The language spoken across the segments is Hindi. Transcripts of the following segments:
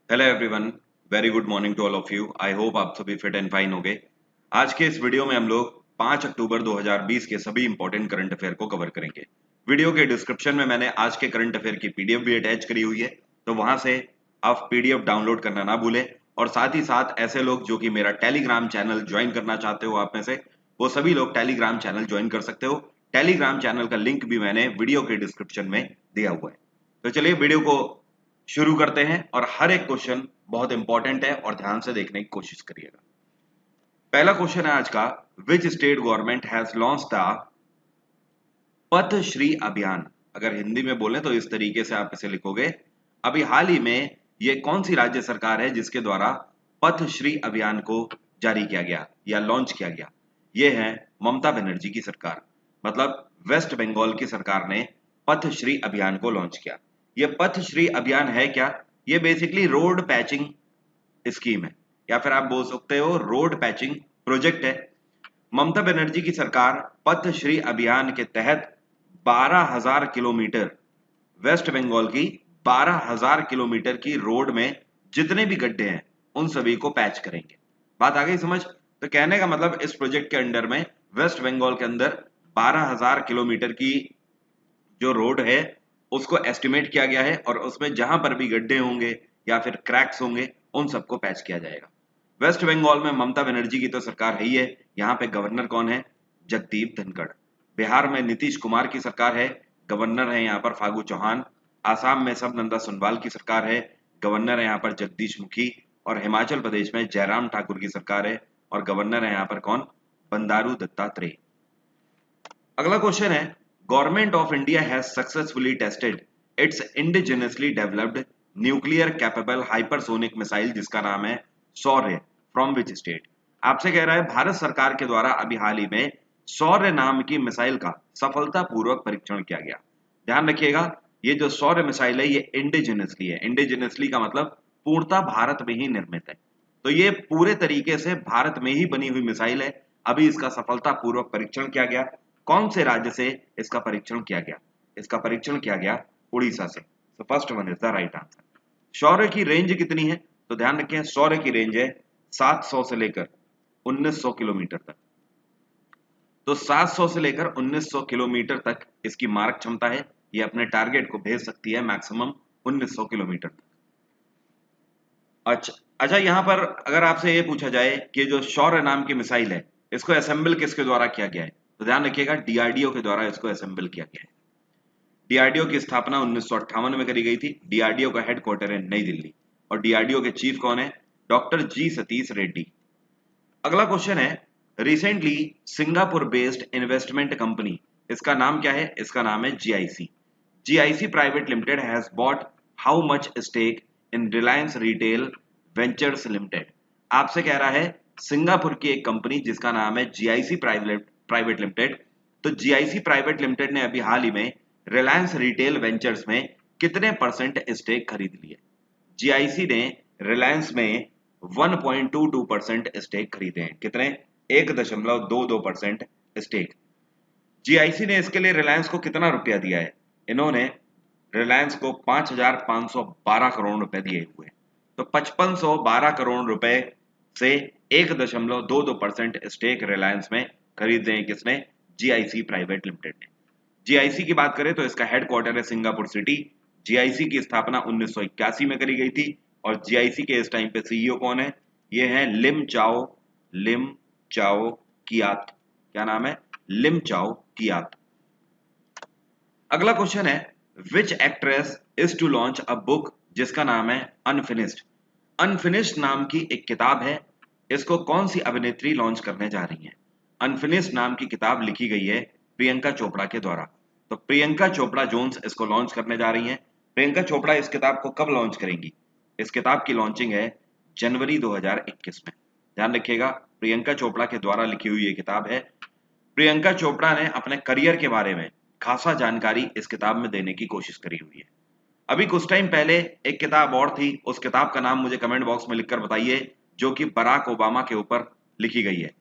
Hello everyone, very good morning to all of you. I hope आप सभी फिट एंड फाइन होंगे। आज के इस वीडियो में हम लोग 5 अक्टूबर 2020 के सभी इंपॉर्टेंट करंट अफेयर को कवर करेंगे। वीडियो के डिस्क्रिप्शन में मैंने आज के करंट अफेयर की पीडीएफ भी अटैच करी हुई है, तो वहां से आप पीडीएफ डाउनलोड करना ना भूलें। और साथ ही साथ ऐसे लोग जो कि मेरा टेलीग्राम चैनल ज्वाइन करना चाहते हो आप में से, वो सभी लोग टेलीग्राम चैनल ज्वाइन कर सकते हो। टेलीग्राम चैनल का लिंक भी मैंने वीडियो के डिस्क्रिप्शन में दिया हुआ है। तो चलिए वीडियो को शुरू करते हैं और हर एक क्वेश्चन बहुत इंपॉर्टेंट है और ध्यान से देखने की कोशिश करिएगा। पहला क्वेश्चन है आज का, विच state government has launch the path Shri अभियान। अगर हिंदी में बोलें तो इस तरीके से आप इसे लिखोगे, अभी हाल ही में ये कौन सी राज्य सरकार है जिसके द्वारा पथ श्री अभियान को जारी किया गया या लॉन्च किया गया। ये है ममता बनर्जी की सरकार, मतलब वेस्ट बंगाल की सरकार ने पथ श्री अभियान को लॉन्च किया। ये पथ श्री अभियान है क्या? ये बेसिकली रोड पैचिंग स्कीम है, या फिर आप बोल सकते हो रोड पैचिंग प्रोजेक्ट है। ममता बनर्जी की सरकार पथ श्री अभियान के तहत 12,000 किलोमीटर, वेस्ट बंगाल की 12,000 किलोमीटर की रोड में जितने भी गड्ढे हैं उन सभी को पैच करेंगे। बात आ गई समझ? तो कहने का मतलब इस प्रोजेक्ट के अंडर में वेस्ट बंगाल के अंदर 12,000 किलोमीटर की जो रोड है उसको एस्टिमेट किया गया है, और उसमें जहां पर भी गड्ढे होंगे या फिर क्रैक्स होंगे उन सबको पैच किया जाएगा। वेस्ट बंगाल में ममता बनर्जी की तो सरकार है ही है। यहाँ पे गवर्नर कौन है? जगदीप धनखड़। बिहार में नीतीश कुमार की सरकार है, गवर्नर है यहाँ पर फागू चौहान। आसाम में सबनंदा सोनवाल की सरकार है, गवर्नर है यहाँ पर जगदीश मुखी। और हिमाचल प्रदेश में जयराम ठाकुर की सरकार है और गवर्नर है यहाँ पर कौन? बंडारू दत्तात्रेय। अगला क्वेश्चन है, government of India has successfully tested it's indigenously developed nuclear capable hypersonic missile जिसका नाम है शौर्य, फ्रॉम विच स्टेट। आपसे कह रहा है भारत सरकार के द्वारा अभी हाल ही में शौर्य नाम की मिसाइल का सफलतापूर्वक परीक्षण किया गया। ध्यान रखिएगा, ये जो शौर्य मिसाइल है ये इंडिजिनसली है। इंडिजिनसली का मतलब पूर्णतः भारत में ही निर्मित है, तो ये पूरे तरीके से भारत में ही बनी हुई मिसाइल है। अभी इसका सफलतापूर्वक परीक्षण किया गया। कौन से राज्य से इसका परीक्षण किया गया? इसका परीक्षण किया गया उड़ीसा से। तो first one is the right answer. Shaurya की रेंज कितनी है? तो ध्यान रखें, शौर्य की रेंज है 700 से लेकर 1900 किलोमीटर तक। तो 700 से लेकर 1900 किलोमीटर तक इसकी मारक क्षमता है। ये अपने टारगेट को भेज सकती है मैक्सिमम 1900 किलोमीटर तक। अच्छा अच्छा, यहाँ पर अगर आपसे ये पूछा जाए कि जो शौर्य नाम की मिसाइल है इसको असेंबल किसके द्वारा किया गया है, तो ध्यान रखिएगा डीआरडीओ के द्वारा इसको असेंबल किया गया है। डीआरडीओ की स्थापना 1958 में करी गई थी। डीआरडीओ का हेडक्वार्टर है नई दिल्ली, और डीआरडीओ के चीफ कौन है? Doctor G Satish Reddy. अगला क्वेश्चन है, recently Singapore based investment company, इसका नाम क्या है? इसका नाम है GIC. GIC private limited has bought how much stake in Reliance retail ventures limited. आपसे कह रहा है सिंगापुर की एक कंपनी जिसका नाम है जीआईसी प्राइवेट लिमिटेड, तो जीआईसी प्राइवेट लिमिटेड ने अभी हाल ही में रिलायंस रिटेल वेंचर्स में कितने परसेंट स्टेक खरीद लिए? जीआईसी ने रिलायंस में 1.22% स्टेक खरीदे हैं। कितने? 1.22% स्टेक। जीआईसी ने इसके लिए रिलायंस को कितना रुपया दिया है? इन्होंने रिलायंस को 5,512 करोड़ रुपए दिए हुए हैं। तो 5512 करोड़ रुपए से 1.22% स्टेक रिलायंस में खरीदे हैं किसने? जीआईसी प्राइवेट लिमिटेड ने। जीआईसी की बात करें तो इसका हेडक्वार्टर है सिंगापुर सिटी। जीआईसी की स्थापना 1981 में करी गई थी, और जीआईसी के इस टाइम पे सीईओ कौन है? ये है लिम चाओ कियात। क्या नाम है? लिम चाओ कियात। अगला क्वेश्चन है, which actress is to launch a book जिसका नाम है अनफिनिश्ड। अनफिनिश्ड नाम की एक किताब है, इसको कौन सी अभिनेत्री लॉन्च करने जा रही है? अनफिनिश्ड नाम की किताब लिखी गई है प्रियंका चोपड़ा के द्वारा। तो प्रियंका चोपड़ा जोन्स इसको लॉन्च करने जा रही हैं। प्रियंका चोपड़ा इस किताब को कब लॉन्च करेंगी? इस किताब की लॉन्चिंग है जनवरी 2021 में। ध्यान रखिएगा, प्रियंका चोपड़ा के द्वारा लिखी हुई ये किताब है। प्रियंका चोपड़ा ने अपने करियर के बारे में खासा जानकारी इस किताब में देने की कोशिश करी हुई है। अभी कुछ टाइम पहले एक किताब और थी, उस किताब का नाम मुझे कमेंट बॉक्स में लिखकर बताइए, जो कि बराक ओबामा के ऊपर लिखी गई है।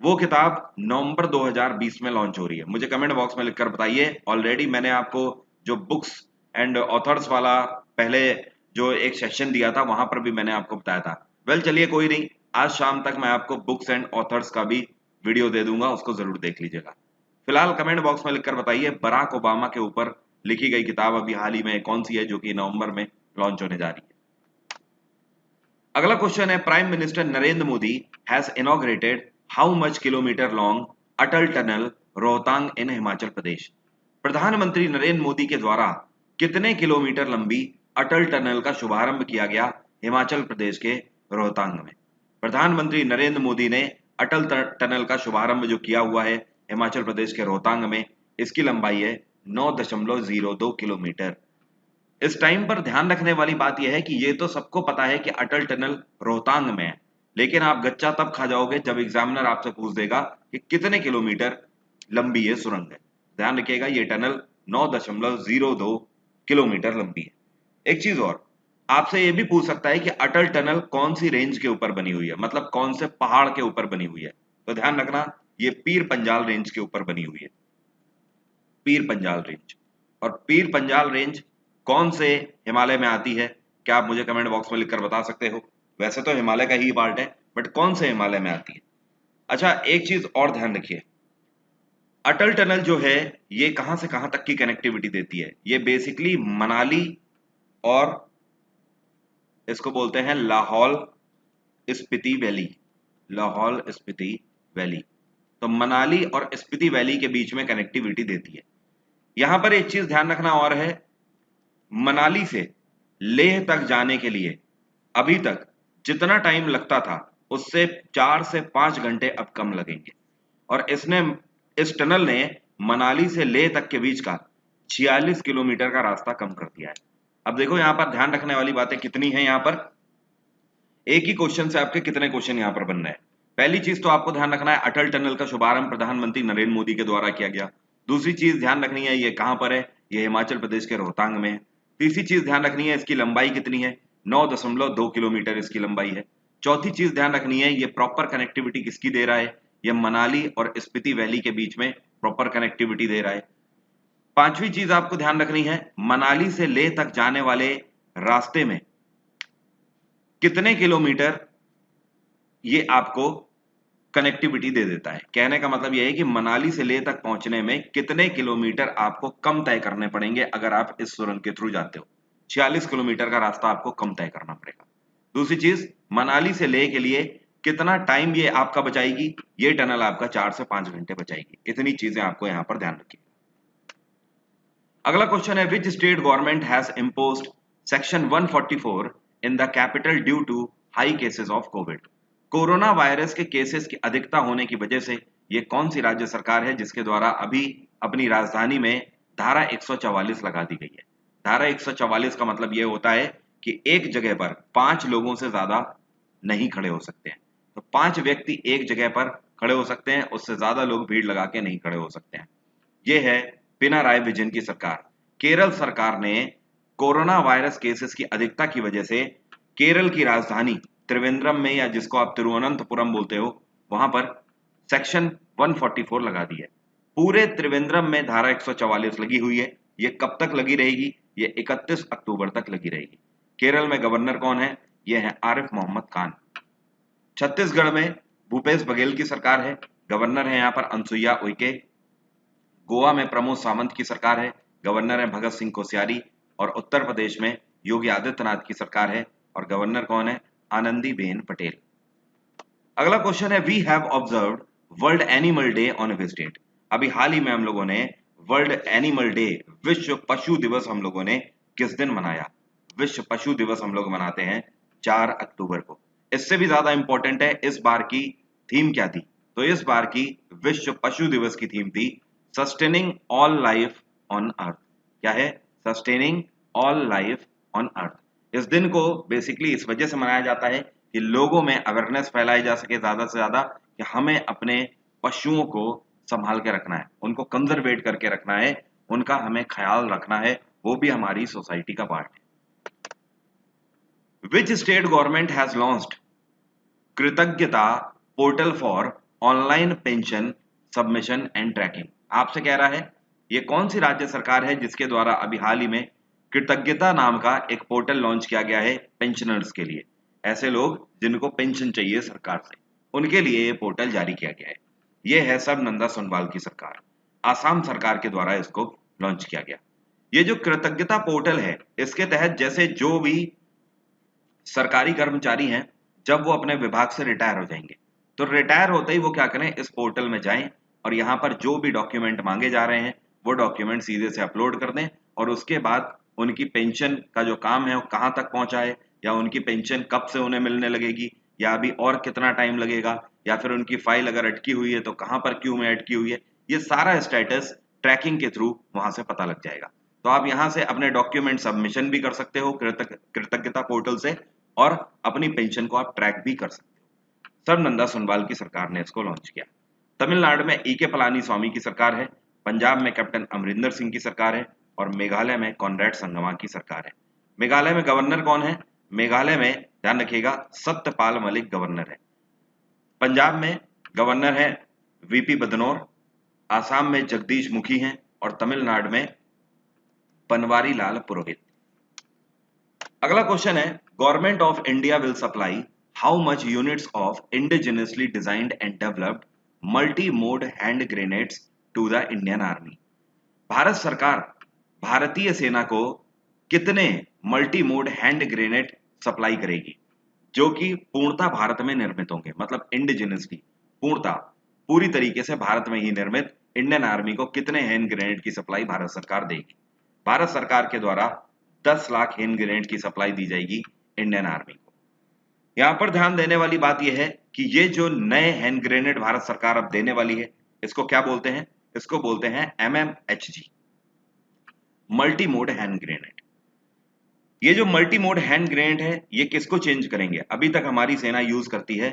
वो किताब नवंबर 2020 में लॉन्च हो रही है। मुझे कमेंट बॉक्स में लिखकर बताइए। ऑलरेडी मैंने आपको जो बुक्स एंड ऑथर्स वाला पहले जो एक सेशन दिया था वहां पर भी मैंने आपको बताया था। वेल चलिए कोई नहीं, आज शाम तक मैं आपको बुक्स एंड ऑथर्स का भी वीडियो दे दूंगा, उसको जरूर देख लीजिएगा। फिलहाल कमेंट बॉक्स में लिखकर बताइए बराक ओबामा के ऊपर लिखी गई किताब अभी हाल ही में कौन सी है जो कि नवंबर में लॉन्च होने जा रही है। अगला क्वेश्चन है, prime minister Narendra Modi has inaugurated how much kilometre long Atal tunnel Rohtang in Himachal Pradesh. प्रधानमंत्री नरेंद्र मोदी के द्वारा कितने किलोमीटर लंबी अटल टनल का शुभारंभ किया गया हिमाचल प्रदेश के रोहतांग में। प्रधानमंत्री नरेंद्र मोदी ने अटल टनल का शुभारंभ जो किया हुआ है हिमाचल प्रदेश के रोहतांग में, इसकी लंबाई है 9.02 किलोमीटर। इस टाइम पर ध्यान रखने वाली बात यह है कि ये तो सबको पता है कि अटल टनल रोहतांग में है, लेकिन आप गच्चा तब खा जाओगे जब एग्जामिनर आपसे पूछ देगा कि कितने किलोमीटर लंबी ये सुरंग है। ध्यान रखिएगा ये टनल 9.02 किलोमीटर लंबी है। एक चीज और, आपसे ये भी पूछ सकता है कि अटल टनल कौन सी रेंज के ऊपर बनी हुई है, मतलब कौन से पहाड़ के ऊपर बनी हुई है। तो ध्यान रखना ये पीर पंजाल रेंज के ऊपर बनी हुई है, पीर पंजाल रेंज। और पीर पंजाल रेंज कौन से हिमालय में आती है, क्या आप मुझे कमेंट बॉक्स में लिखकर बता सकते हो। वैसे तो हिमालय का ही पार्ट है, बट कौन से हिमालय में आती है। अच्छा एक चीज और ध्यान रखिए, अटल टनल जो है ये कहां से कहां तक की कनेक्टिविटी देती है। ये बेसिकली मनाली और इसको बोलते हैं लाहौल स्पीति वैली, लाहौल स्पीति वैली। तो मनाली और स्पीति वैली के बीच में कनेक्टिविटी देती है। यहां पर एक चीज ध्यान रखना और है, मनाली से लेह तक जाने के लिए अभी तक जितना टाइम लगता था उससे 4 से 5 घंटे अब कम लगेंगे। और इस टनल ने मनाली से लेह तक के बीच का 46 किलोमीटर का रास्ता कम कर दिया है। अब देखो यहां पर ध्यान रखने वाली बातें कितनी हैं। यहां पर एक ही क्वेश्चन से आपके कितने क्वेश्चन यहां पर बन रहे हैं। पहली चीज तो आपको ध्यान रखना है अटल टनल का शुभारंभ प्रधानमंत्री नरेंद्र मोदी के द्वारा किया गया। दूसरी चीज ध्यान रखनी है ये कहां पर है, ये हिमाचल प्रदेश के रोहतांग में है। तीसरी चीज ध्यान रखनी है इसकी लंबाई कितनी है, 9.2 किलोमीटर इसकी लंबाई है। चौथी चीज ध्यान रखनी है ये प्रॉपर कनेक्टिविटी किसकी दे रहा है, ये मनाली और स्पीति वैली के बीच में प्रॉपर कनेक्टिविटी दे रहा है। पांचवी चीज आपको ध्यान रखनी है मनाली से लेह तक जाने वाले रास्ते में कितने किलोमीटर ये आपको कनेक्टिविटी दे देता है। कहने का मतलब यह है कि मनाली से लेह तक पहुंचने में कितने किलोमीटर आपको कम तय करने पड़ेंगे अगर आप इस सुरंग के थ्रू जाते हो। 46 किलोमीटर का रास्ता आपको कम तय करना पड़ेगा। दूसरी चीज मनाली से लेह के लिए कितना टाइम ये आपका बचाएगी, ये टनल आपका 4 से 5 घंटे बचाएगी। इतनी चीजें आपको यहां पर ध्यान रखिए। अगला क्वेश्चन है, which state government has imposed section 144 in the capital due to high cases of Covid. Corona virus के केसेस की अधिकता होने की वजह से ये कौन सी राज्य सरकार है जिसके द्वारा अभी अपनी राजधानी में धारा 144 लगा दी गई है। धारा 144 का मतलब यह होता है कि एक जगह पर 5 लोगों से ज्यादा नहीं खड़े हो सकते हैं। तो 5 व्यक्ति एक जगह पर खड़े हो सकते हैं, उससे ज्यादा लोग भीड़ लगा के नहीं खड़े हो सकते हैं। यह है पिनाराई विजयन की सरकार। केरल सरकार ने कोरोना वायरस केसेस की अधिकता की वजह से केरल की राजधानी त्रिवेंद्रम में, या जिसको आप तिरुवनंतपुरम बोलते हो, वहां पर सेक्शन 144 लगा दी है। पूरे त्रिवेंद्रम में धारा 144 लगी हुई है। ये कब तक लगी रहेगी, ये 31 अक्टूबर तक लगी रहेगी। केरल में गवर्नर कौन है, ये है आरिफ मोहम्मद खान। छत्तीसगढ़ में भूपेश बघेल की सरकार है, गवर्नर है यहाँ पर अनसुईया उइके। गोवा में प्रमोद सावंत की सरकार है, गवर्नर है भगत सिंह कोश्यारी। और उत्तर प्रदेश में योगी आदित्यनाथ की सरकार है और गवर्नर कौन है, आनंदीबेन पटेल। अगला क्वेश्चन है, we have observed world animal day on which date. अभी हाल ही में हम लोगों ने वर्ल्ड एनिमल डे, विश्व पशु दिवस हम लोगों ने किस दिन मनाया। विश्व पशु दिवस हम लोग मनाते हैं 4 अक्टूबर को। इससे भी ज्यादा इंपॉर्टेंट है इस बार की थीम क्या थी। तो इस बार की विश्व पशु दिवस की थीम थी sustaining all life on earth. क्या है, sustaining all life on earth. इस दिन को बेसिकली इस वजह से मनाया जाता है कि लोगों में अवेयरनेस फैलाई जा सके ज्यादा से ज्यादा कि हमें अपने पशुओं को संभाल के रखना है, उनको कंजर्वेट करके रखना है, उनका हमें ख्याल रखना है, वो भी हमारी सोसाइटी का पार्ट है। Which state government has launched Kritagyata portal for online pension submission and tracking. आपसे कह रहा है ये कौन सी राज्य सरकार है जिसके द्वारा अभी हाल ही में कृतज्ञता नाम का एक पोर्टल लॉन्च किया गया है पेंशनर्स के लिए। ऐसे लोग जिनको पेंशन चाहिए सरकार से, उनके लिए ये पोर्टल जारी किया गया है। ये है सर्बानंद सोनोवाल की सरकार, आसाम सरकार के द्वारा इसको लॉन्च किया गया। ये जो कृतज्ञता पोर्टल है, इसके तहत जैसे जो भी सरकारी कर्मचारी हैं, जब वो अपने विभाग से रिटायर हो जाएंगे, तो रिटायर होते ही वो क्या करें, इस पोर्टल में जाएं और यहाँ पर जो भी डॉक्यूमेंट मांगे जा रहे हैं वो डॉक्यूमेंट सीधे से अपलोड कर दें, और उसके बाद उनकी पेंशन का जो काम है वो कहाँ तक पहुंचा है, या उनकी पेंशन कब से उन्हें मिलने लगेगी, या अभी और कितना टाइम लगेगा, या फिर उनकी फाइल अगर अटकी हुई है तो कहाँ पर क्यों में अटकी हुई है, ये सारा स्टेटस ट्रैकिंग के थ्रू वहां से पता लग जाएगा। तो आप यहाँ से अपने डॉक्यूमेंट सबमिशन भी कर सकते हो कृतज्ञता पोर्टल से, और अपनी पेंशन को आप ट्रैक भी कर सकते हो। सर्बानंद सोनोवाल की सरकार ने इसको लॉन्च किया। तमिलनाडु में ई.के. पलानीस्वामी की सरकार है, पंजाब में कैप्टन अमरिंदर सिंह की सरकार है, और मेघालय में कॉनरेड संगमा की सरकार है। मेघालय में गवर्नर कौन है? मेघालय में ध्यान रखिएगा सत्यपाल मलिक गवर्नर है। पंजाब में गवर्नर है वीपी बदनौर, आसाम में जगदीश मुखी हैं, और तमिलनाडु में बनवारी लाल पुरोहित। अगला क्वेश्चन है, government of India will supply how much units of indigenously designed and developed multi mode hand grenades to the Indian army. Bharat सरकार भारतीय सेना को कितने multi mode hand grenade supply करेगी जो कि पूर्णतः भारत में निर्मित होंगे, मतलब इंडिजिनियसली पूर्णतः पूरी तरीके से भारत में ही निर्मित इंडियन आर्मी को कितने हैंड ग्रेनेड की सप्लाई भारत सरकार देगी? भारत सरकार के द्वारा 10 लाख हैंड ग्रेनेड की सप्लाई दी जाएगी इंडियन आर्मी को। यहाँ पर ध्यान देने वाली बात यह है कि ये जो नए हैंड ग्रेनेड भारत सरकार अब देने वाली है, इसको क्या बोलते हैं? इसको बोलते हैं MMHG, multi mode hand grenade. ये जो मल्टी मोड हैंड ग्रेनेड है, ये किसको चेंज करेंगे? अभी तक हमारी सेना यूज करती है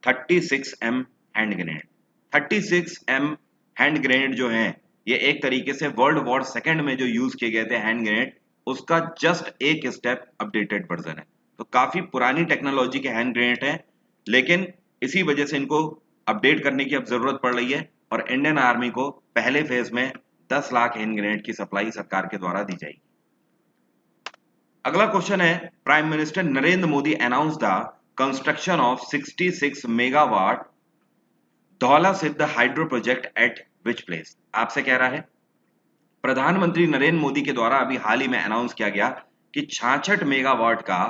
36M hand grenade. 36M hand grenade जो है, ये एक तरीके से वर्ल्ड वॉर सेकेंड में जो यूज किए गए थे हैंड ग्रेनेड, उसका जस्ट एक स्टेप अपडेटेड वर्जन है। तो काफी पुरानी टेक्नोलॉजी के हैंड ग्रेनेड है, लेकिन इसी वजह से इनको अपडेट करने की अब जरूरत पड़ रही है, और इंडियन आर्मी को पहले फेज में 10 लाख हैंड ग्रेनेड की सप्लाई सरकार के द्वारा दी जाएगी। अगला क्वेश्चन है, prime minister Narendra Modi announce the construction of 66 megawatt Dhaula Sidh hydro project at which place. आपसे कह रहा है, प्रधानमंत्री नरेंद्र मोदी के द्वारा अभी हाल ही में अनाउंस किया गया कि 66 मेगावाट का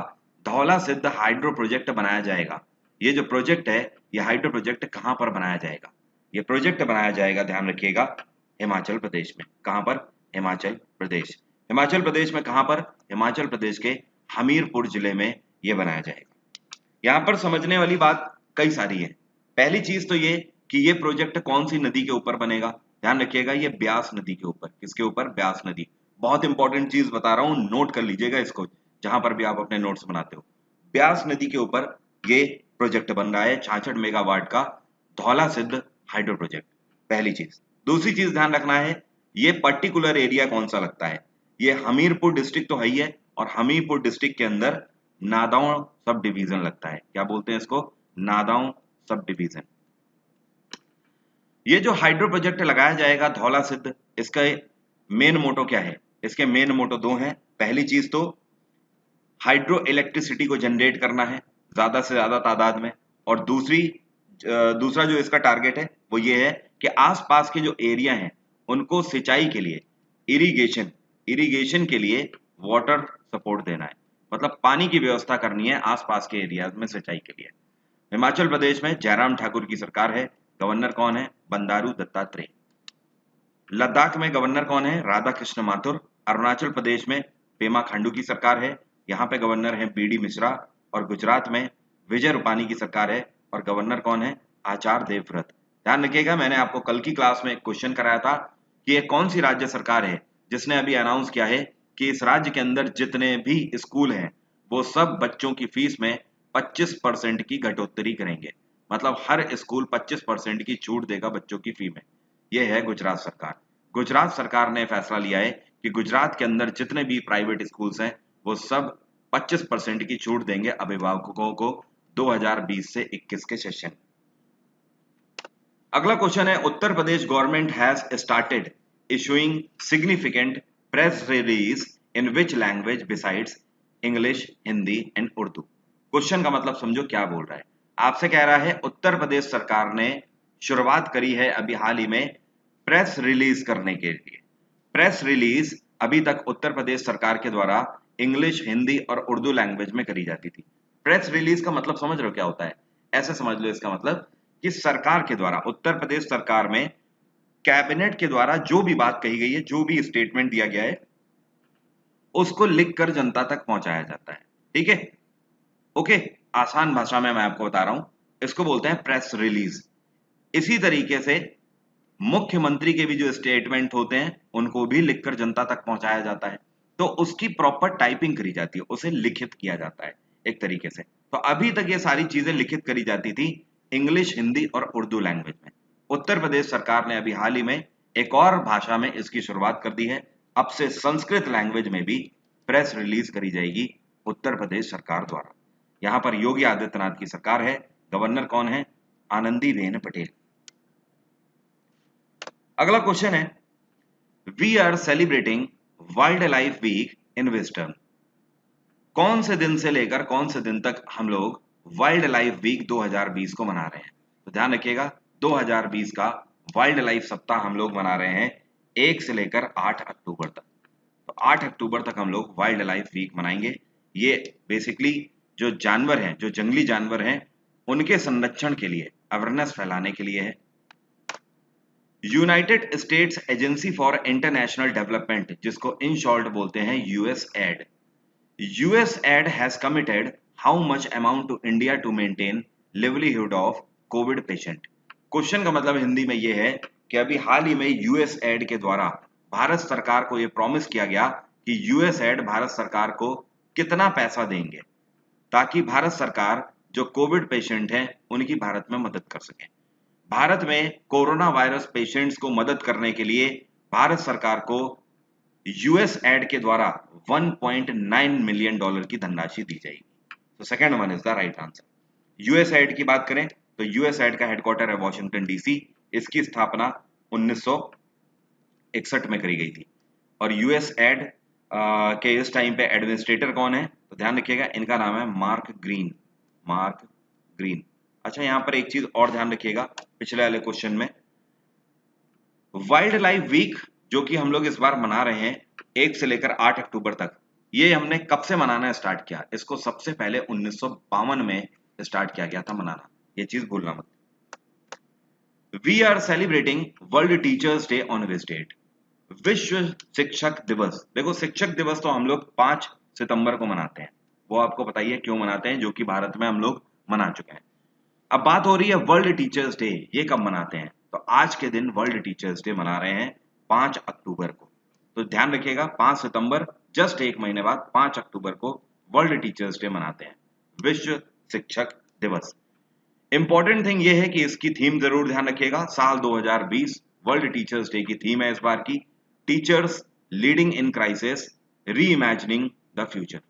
धौला सिद्ध हाइड्रो प्रोजेक्ट बनाया जाएगा। ये जो प्रोजेक्ट है, ये हाइड्रो प्रोजेक्ट कहां पर बनाया जाएगा? ये प्रोजेक्ट बनाया जाएगा, ध्यान रखिएगा, हिमाचल प्रदेश में। कहां पर? हिमाचल प्रदेश। हिमाचल प्रदेश में कहां पर? हिमाचल प्रदेश के हमीरपुर जिले में ये बनाया जाएगा। यहाँ पर समझने वाली बात कई सारी है। पहली चीज तो ये कि ये प्रोजेक्ट कौन सी नदी के ऊपर बनेगा? ध्यान रखिएगा, ये ब्यास नदी के ऊपर। किसके ऊपर? ब्यास नदी। बहुत इंपॉर्टेंट चीज बता रहा हूं, नोट कर लीजिएगा इसको जहां पर भी आप अपने नोट्स बनाते हो। ब्यास नदी के ऊपर ये प्रोजेक्ट बन रहा है, 66 मेगावाट का धौला सिद्ध हाइड्रो प्रोजेक्ट। पहली चीज। दूसरी चीज ध्यान रखना है, ये पर्टिकुलर एरिया कौन सा लगता है? ये हमीरपुर डिस्ट्रिक्ट तो है ही है, और हमीरपुर डिस्ट्रिक्ट के अंदर नादौन सब डिवीजन लगता है। क्या बोलते हैं इसको? Nadaun sub division. ये जो हाइड्रो प्रोजेक्ट लगाया जाएगा धौला सिद्ध, इसका मेन मोटो क्या है? इसके मेन मोटो दो हैं। पहली चीज तो हाइड्रो इलेक्ट्रिसिटी को जनरेट करना है ज्यादा से ज्यादा तादाद में, और दूसरा जो इसका टारगेट है वो ये है कि आसपास के जो एरिया हैं उनको सिंचाई के लिए, इरिगेशन के लिए वाटर सपोर्ट देना है, मतलब पानी की व्यवस्था करनी है आसपास के एरिया में सिंचाई के लिए। हिमाचल प्रदेश में जयराम ठाकुर की सरकार है, गवर्नर कौन है? बंडारू दत्तात्रेय। लद्दाख में गवर्नर कौन है? राधा कृष्ण माथुर। अरुणाचल प्रदेश में पेमा खांडू की सरकार है, यहाँ पे गवर्नर है BD मिश्रा। और गुजरात में विजय रूपानी की सरकार है, और गवर्नर कौन है? आचार्य देवव्रत। ध्यान रखिएगा, मैंने आपको कल की क्लास में एक क्वेश्चन कराया था कि ये कौन सी राज्य सरकार है जिसने अभी अनाउंस किया है कि इस राज्य के अंदर जितने भी स्कूल हैं वो सब बच्चों की फीस में 25% की घटोत्तरी करेंगे, मतलब हर स्कूल 25% की छूट देगा बच्चों की फी में। यह है गुजरात सरकार। गुजरात सरकार ने फैसला लिया है कि गुजरात के अंदर जितने भी प्राइवेट स्कूल्स हैं वो सब 25% की छूट देंगे अभिभावकों को 2020 से 21 के सेशन। अगला क्वेश्चन है, Uttar Pradesh government has started issuing significant press release in which language besides English, Hindi and Urdu. Question का मतलब समझो क्या बोल रहा है। आपसे कह रहा है उत्तर प्रदेश सरकार ने शुरुआत करी है अभी हाल ही में प्रेस रिलीज करने के लिए। प्रेस रिलीज अभी तक उत्तर प्रदेश सरकार के द्वारा इंग्लिश, हिंदी और उर्दू लैंग्वेज में करी जाती थी। प्रेस रिलीज का मतलब समझ रहे हो क्या होता है? ऐसे समझ लो इसका मतलब कि सरकार के द्वारा, उत्तर प्रदेश सरकार में कैबिनेट के द्वारा जो भी बात कही गई है, जो भी स्टेटमेंट दिया गया है, उसको लिखकर जनता तक पहुंचाया जाता है। ठीक है, ओके। आसान भाषा में मैं आपको बता रहा हूं, इसको बोलते हैं प्रेस रिलीज। इसी तरीके से मुख्यमंत्री के भी जो स्टेटमेंट होते हैं उनको भी लिखकर जनता तक पहुंचाया जाता है, तो उसकी प्रॉपर टाइपिंग करी जाती है, उसे लिखित किया जाता है एक तरीके से। तो अभी तक ये सारी चीजें लिखित करी जाती थी इंग्लिश, हिंदी और उर्दू लैंग्वेज में। उत्तर प्रदेश सरकार ने अभी हाल ही में एक और भाषा में इसकी शुरुआत कर दी है। अब से संस्कृत लैंग्वेज में भी प्रेस रिलीज करी जाएगी उत्तर प्रदेश सरकार द्वारा। यहां पर योगी आदित्यनाथ की सरकार है। गवर्नर कौन है? आनंदीबेन पटेल। अगला क्वेश्चन है, we are celebrating wild life week in western. कौन से दिन से लेकर कौन से दिन तक हम लोग वाइल्ड लाइफ वीक 2020 को मना रहे हैं? तो ध्यान रखिएगा, 2020 का वाइल्ड लाइफ सप्ताह हम लोग मना रहे हैं 1 से लेकर 8 अक्टूबर तक। तो 8 अक्टूबर तक हम लोग वाइल्ड लाइफ वीक मनाएंगे। ये बेसिकली जो जानवर हैं, जो जंगली जानवर हैं, उनके संरक्षण के लिए, अवेयरनेस फैलाने के लिए है। United states agency for international development, जिसको इन शॉर्ट बोलते हैं USAID, USAID has committed how much amount to India to maintain livelihood of COVID patient? Question का मतलब हिंदी में यह है कि अभी हाल ही में USAID के द्वारा भारत सरकार को यह प्रॉमिस किया गया कि USAID भारत सरकार को कितना पैसा देंगे ताकि भारत सरकार जो कोविड पेशेंट हैं उनकी भारत में मदद कर सके। भारत में कोरोना वायरस पेशेंट्स को मदद करने के लिए भारत सरकार को USAID के द्वारा 1.9 मिलियन डॉलर की धनराशि दी जाएगी। तो second one is the right answer. USAID की बात करें तो USAID का हेडक्वार्टर है वॉशिंगटन डीसी। इसकी स्थापना 1961 में करी गई थी। और USAID के इस टाइम पे एडमिनिस्ट्रेटर कौन है? तो ध्यान रखिएगा, इनका नाम है मार्क ग्रीन। Mark green. अच्छा, यहां पर एक चीज और ध्यान रखिएगा, पिछले वाले क्वेश्चन में वाइल्ड लाइफ वीक जो कि हम लोग इस बार मना रहे हैं 1 से लेकर 8 अक्टूबर तक, ये हमने कब से मनाना स्टार्ट किया? इसको सबसे पहले 1952 में स्टार्ट किया गया था मनाना, ये चीज भूलना मत। We are celebrating world teachers day on which date? विश्व शिक्षक दिवस। देखो, शिक्षक दिवस तो हम लोग 5 सितंबर को मनाते हैं, वो आपको बताइए क्यों मनाते हैं, जो कि भारत में हम लोग मना चुके हैं। अब बात हो रही है वर्ल्ड टीचर्स डे, ये कब मनाते हैं? तो आज के दिन वर्ल्ड टीचर्स डे मना रहे हैं 5 अक्टूबर को। तो ध्यान रखिएगा, 5 सितंबर जस्ट एक महीने बाद 5 अक्टूबर को वर्ल्ड टीचर्स डे मनाते हैं, विश्व शिक्षक दिवस। इंपॉर्टेंट थिंग ये है कि इसकी थीम जरूर ध्यान रखिएगा। साल 2020 वर्ल्ड टीचर्स डे की थीम है इस बार की, टीचर्स लीडिंग इन क्राइसिस, री इमेजिनिंग द फ्यूचर।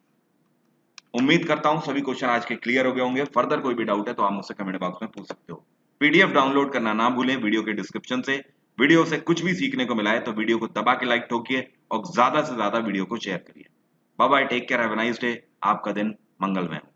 उम्मीद करता हूं सभी क्वेश्चन आज के क्लियर हो गए होंगे। फर्दर कोई भी डाउट है तो आप मुझसे कमेंट बॉक्स में पूछ सकते हो। PDF डाउनलोड करना ना भूलें वीडियो के डिस्क्रिप्शन से। वीडियो से कुछ भी सीखने को मिला है तो वीडियो को दबा के लाइक ठोकिए और ज्यादा से ज्यादा वीडियो को शेयर करिए। Bye bye, take care, have a nice day. आपका दिन मंगलमय हो।